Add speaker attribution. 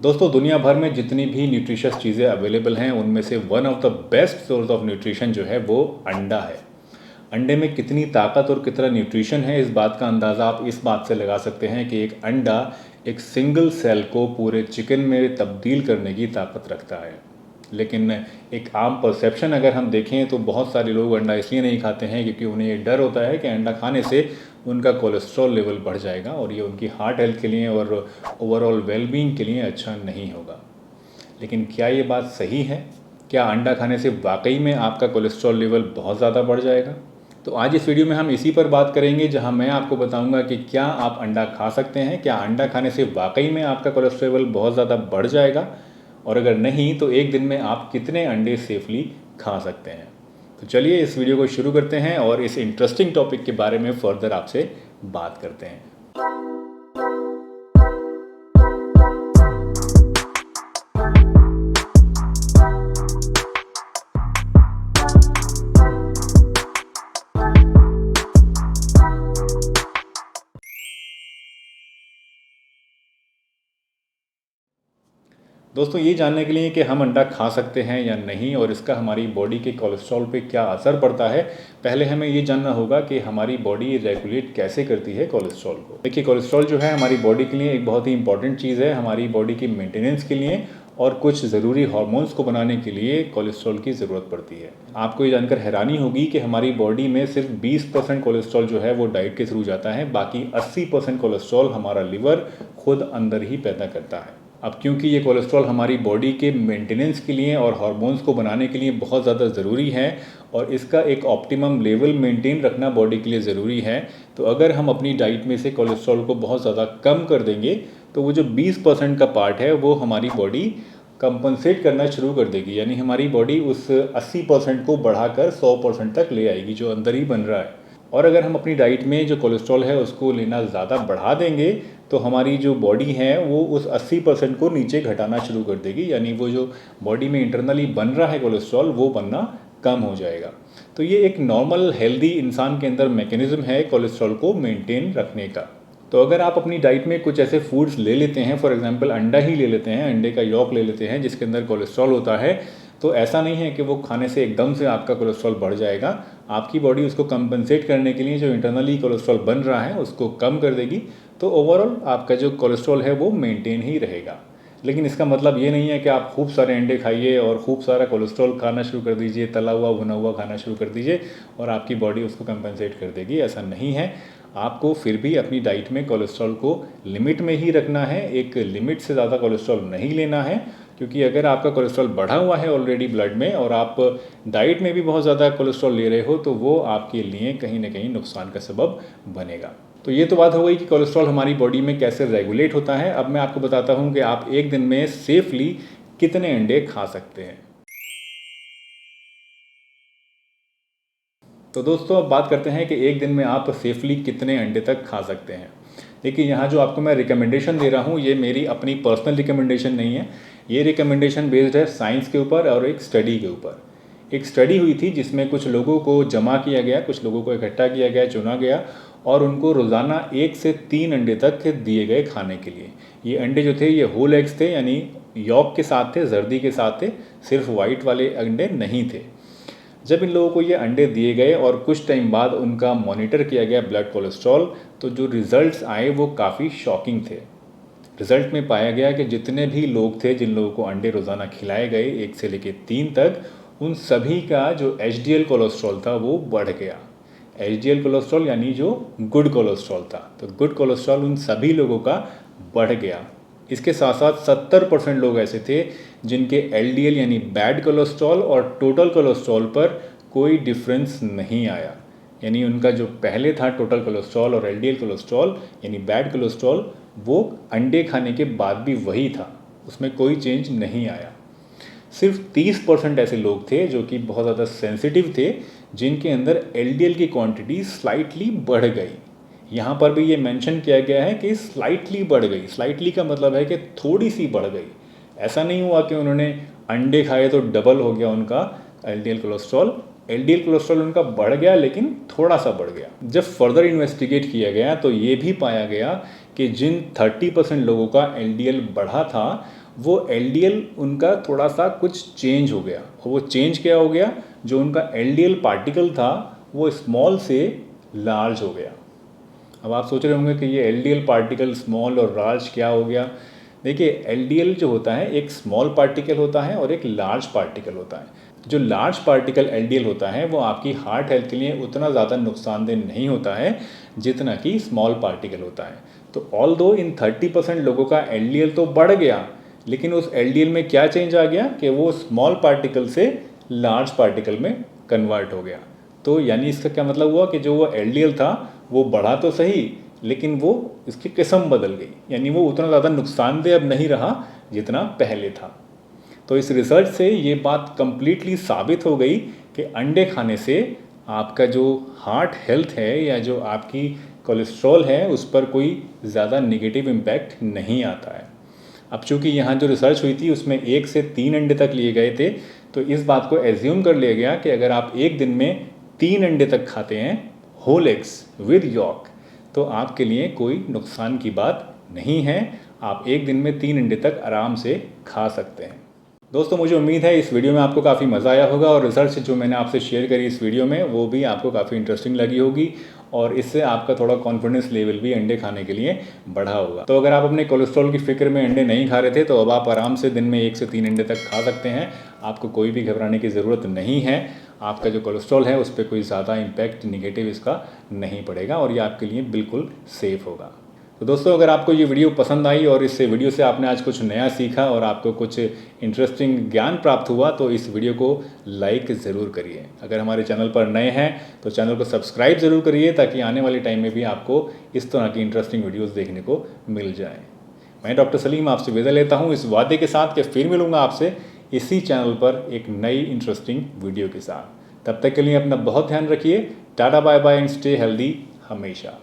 Speaker 1: दोस्तों दुनिया भर में जितनी भी न्यूट्रिशियस चीज़ें अवेलेबल हैं उनमें से one of the best source of nutrition जो है वो अंडा है। अंडे में कितनी ताकत और कितना न्यूट्रिशन है इस बात का अंदाज़ा आप इस बात से लगा सकते हैं कि एक अंडा एक सिंगल सेल को पूरे चिकन में तब्दील करने की ताकत रखता है। लेकिन एक आम परसेप्शन अगर हम देखें तो बहुत सारे लोग अंडा इसलिए नहीं खाते हैं क्योंकि उन्हें ये डर होता है कि अंडा खाने से उनका कोलेस्ट्रॉल लेवल बढ़ जाएगा और ये उनकी हार्ट हेल्थ के लिए और ओवरऑल वेलबींग के लिए अच्छा नहीं होगा। लेकिन क्या ये बात सही है? क्या अंडा खाने से वाकई में आपका कोलेस्ट्रॉल लेवल बहुत ज़्यादा बढ़ जाएगा? तो आज इस वीडियो में हम इसी पर बात करेंगे जहां मैं आपको बताऊंगा कि क्या आप अंडा खा सकते हैं, क्या अंडा खाने से वाकई में आपका कोलेस्ट्रॉल लेवल बहुत ज़्यादा बढ़ जाएगा, और अगर नहीं तो एक दिन में आप कितने अंडे सेफली खा सकते हैं। तो चलिए इस वीडियो को शुरू करते हैं और इस इंटरेस्टिंग टॉपिक के बारे में फर्दर आपसे बात करते हैं। दोस्तों ये जानने के लिए कि हम अंडा खा सकते हैं या नहीं और इसका हमारी बॉडी के कोलेस्ट्रॉल पे क्या असर पड़ता है, पहले हमें ये जानना होगा कि हमारी बॉडी रेगुलेट कैसे करती है कोलेस्ट्रॉल को। देखिए कोलेस्ट्रॉल जो है हमारी बॉडी के लिए एक बहुत ही इंपॉर्टेंट चीज़ है, हमारी बॉडी की मेंटेनेंस के लिए और कुछ ज़रूरी हार्मोन्स को बनाने के लिए कोलेस्ट्रॉल की ज़रूरत पड़ती है। आपको ये जानकर हैरानी होगी कि हमारी बॉडी में सिर्फ 20% कोलेस्ट्रॉल जो है वो डाइट के थ्रू जाता है, बाकी 80% कोलेस्ट्रॉल हमारा लिवर खुद अंदर ही पैदा करता है। अब क्योंकि ये कोलेस्ट्रॉल हमारी बॉडी के मेंटेनेंस के लिए और हार्मोन्स को बनाने के लिए बहुत ज़्यादा ज़रूरी है और इसका एक ऑप्टिमम लेवल मेंटेन रखना बॉडी के लिए ज़रूरी है, तो अगर हम अपनी डाइट में से कोलेस्ट्रॉल को बहुत ज़्यादा कम कर देंगे तो वो जो 20% का पार्ट है वो हमारी बॉडी कंपनसेट करना शुरू कर देगी, यानी हमारी बॉडी उस 80% को बढ़ाकर 100% तक ले आएगी जो अंदर ही बन रहा है। और अगर हम अपनी डाइट में जो कोलेस्ट्रॉल है उसको लेना ज़्यादा बढ़ा देंगे तो हमारी जो बॉडी है वो उस 80% को नीचे घटाना शुरू कर देगी, यानी वो जो बॉडी में इंटरनली बन रहा है कोलेस्ट्रॉल वो बनना कम हो जाएगा। तो ये एक नॉर्मल हेल्दी इंसान के अंदर मैकेनिज्म है कोलेस्ट्रॉल को मेंटेन रखने का। तो अगर आप अपनी डाइट में कुछ ऐसे फूड्स ले लेते हैं, फॉर एग्जांपल अंडा ही ले लेते हैं, अंडे का यॉक ले लेते हैं जिसके अंदर कोलेस्ट्रॉल होता है, तो ऐसा नहीं है कि वो खाने से एकदम से आपका कोलेस्ट्रॉल बढ़ जाएगा। आपकी बॉडी उसको कंपनसेट करने के लिए जो इंटरनली कोलेस्ट्रॉल बन रहा है उसको कम कर देगी, तो ओवरऑल आपका जो कोलेस्ट्रॉल है वो मेंटेन ही रहेगा। लेकिन इसका मतलब ये नहीं है कि आप खूब सारे अंडे खाइए और खूब सारा कोलेस्ट्रॉल खाना शुरू कर दीजिए, तला हुआ भुना हुआ खाना शुरू कर दीजिए और आपकी बॉडी उसको कंपनसेट कर देगी, ऐसा नहीं है। आपको फिर भी अपनी डाइट में कोलेस्ट्रॉल को लिमिट में ही रखना है, एक लिमिट से ज़्यादा कोलेस्ट्रॉल नहीं लेना है, क्योंकि अगर आपका कोलेस्ट्रॉल बढ़ा हुआ है ऑलरेडी ब्लड में और आप डाइट में भी बहुत ज़्यादा कोलेस्ट्रॉल ले रहे हो तो वो आपके लिए कहीं ना कहीं नुकसान का सबब बनेगा। तो ये तो बात हो गई कि कोलेस्ट्रॉल हमारी बॉडी में कैसे रेगुलेट होता है। अब मैं आपको बताता हूँ कि आप एक दिन में सेफली कितने अंडे खा सकते हैं। तो दोस्तों अब बात करते हैं कि एक दिन में आप सेफली कितने अंडे तक खा सकते हैं। देखिए यहाँ जो आपको मैं रिकमेंडेशन दे रहा हूँ ये मेरी अपनी पर्सनल रिकमेंडेशन नहीं है, ये रिकमेंडेशन बेस्ड है साइंस के ऊपर और एक स्टडी के ऊपर। एक स्टडी हुई थी जिसमें कुछ लोगों को जमा किया गया, कुछ लोगों को इकट्ठा किया गया, चुना गया और उनको रोज़ाना 1 से 3 अंडे तक दिए गए खाने के लिए। ये अंडे जो थे ये होल एग्स थे, यानी यॉक के साथ थे, जर्दी के साथ थे, सिर्फ वाइट वाले अंडे नहीं थे। जब इन लोगों को ये अंडे दिए गए और कुछ टाइम बाद उनका मॉनिटर किया गया ब्लड कोलेस्ट्रॉल, तो जो रिज़ल्ट्स आए वो काफ़ी शॉकिंग थे। रिज़ल्ट में पाया गया कि जितने भी लोग थे जिन लोगों को अंडे रोज़ाना खिलाए गए 1 से लेकर 3 तक, उन सभी का जो एचडीएल कोलेस्ट्रॉल था वो बढ़ गया। एचडीएल कोलेस्ट्रॉल यानी जो गुड कोलेस्ट्रॉल था, तो गुड कोलेस्ट्रॉल उन सभी लोगों का बढ़ गया। इसके साथ साथ 70% लोग ऐसे थे जिनके एलडीएल यानी बैड कोलेस्ट्रॉल और टोटल कोलेस्ट्रॉल पर कोई डिफरेंस नहीं आया, यानी उनका जो पहले था टोटल कोलेस्ट्रॉल और एलडीएल कोलेस्ट्रॉल यानी बैड कोलेस्ट्रॉल वो अंडे खाने के बाद भी वही था, उसमें कोई चेंज नहीं आया। सिर्फ 30% ऐसे लोग थे जो कि बहुत ज़्यादा सेंसिटिव थे जिनके अंदर एलडीएल की क्वांटिटी स्लाइटली बढ़ गई। यहाँ पर भी ये मेंशन किया गया है कि स्लाइटली बढ़ गई। स्लाइटली का मतलब है कि थोड़ी सी बढ़ गई, ऐसा नहीं हुआ कि उन्होंने अंडे खाए तो डबल हो गया उनका एलडीएल कोलेस्ट्रॉल। एलडीएल कोलेस्ट्रॉल उनका बढ़ गया लेकिन थोड़ा सा बढ़ गया। जब फर्दर इन्वेस्टिगेट किया गया तो ये भी पाया गया कि जिन 30% लोगों का एलडीएल बढ़ा था वो LDL उनका थोड़ा सा कुछ चेंज हो गया। और वो चेंज क्या हो गया, जो उनका LDL पार्टिकल था वो स्मॉल से लार्ज हो गया। अब आप सोच रहे होंगे कि ये LDL पार्टिकल स्मॉल और लार्ज क्या हो गया। देखिए LDL जो होता है एक स्मॉल पार्टिकल होता है और एक लार्ज पार्टिकल होता है। जो लार्ज पार्टिकल LDL होता है वो आपकी हार्ट हेल्थ के लिए उतना ज़्यादा नुकसानदेह नहीं होता है जितना कि स्मॉल पार्टिकल होता है। तो ऑल्दो इन 30% लोगों का LDL तो बढ़ गया, लेकिन उस LDL में क्या चेंज आ गया कि वो स्मॉल पार्टिकल से लार्ज पार्टिकल में कन्वर्ट हो गया। तो यानी इसका क्या मतलब हुआ कि जो वो LDL था वो बढ़ा तो सही, लेकिन वो इसकी किस्म बदल गई, यानी वो उतना ज़्यादा नुकसानदेह अब नहीं रहा जितना पहले था। तो इस रिसर्च से ये बात कंप्लीटली साबित हो गई कि अंडे खाने से आपका जो हार्ट हेल्थ है या जो आपकी कोलेस्ट्रॉल है उस पर कोई ज़्यादा नेगेटिव इम्पैक्ट नहीं आता है। अब चूँकि यहाँ जो रिसर्च हुई थी उसमें 1 से 3 अंडे तक लिए गए थे, तो इस बात को एज्यूम कर लिया गया कि अगर आप एक दिन में 3 अंडे तक खाते हैं होल एग्स विद यॉक, तो आपके लिए कोई नुकसान की बात नहीं है। आप एक दिन में 3 अंडे तक आराम से खा सकते हैं। दोस्तों मुझे उम्मीद है इस वीडियो में आपको काफ़ी मज़ा आया होगा और रिसर्च जो मैंने आपसे शेयर करी इस वीडियो में वो भी आपको काफ़ी इंटरेस्टिंग लगी होगी और इससे आपका थोड़ा कॉन्फिडेंस लेवल भी अंडे खाने के लिए बढ़ा होगा। तो अगर आप अपने कोलेस्ट्रॉल की फिक्र में अंडे नहीं खा रहे थे तो अब आप आराम से दिन में 1 से 3 अंडे तक खा सकते हैं। आपको कोई भी घबराने की ज़रूरत नहीं है। आपका जो कोलेस्ट्रॉल है उस पर कोई ज़्यादा इम्पैक्ट निगेटिव इसका नहीं पड़ेगा और ये आपके लिए बिल्कुल सेफ़ होगा। तो दोस्तों अगर आपको ये वीडियो पसंद आई और इस वीडियो से आपने आज कुछ नया सीखा और आपको कुछ इंटरेस्टिंग ज्ञान प्राप्त हुआ तो इस वीडियो को लाइक ज़रूर करिए। अगर हमारे चैनल पर नए हैं तो चैनल को सब्सक्राइब ज़रूर करिए ताकि आने वाले टाइम में भी आपको इस तरह की इंटरेस्टिंग वीडियोज़ देखने को मिल जाए। मैं डॉक्टर सलीम आपसे विदा लेता हूँ इस वादे के साथ कि फिर मिलूँगा आपसे इसी चैनल पर एक नई इंटरेस्टिंग वीडियो के साथ। तब तक के लिए अपना बहुत ध्यान रखिए। Tata bye bye and stay healthy हमेशा।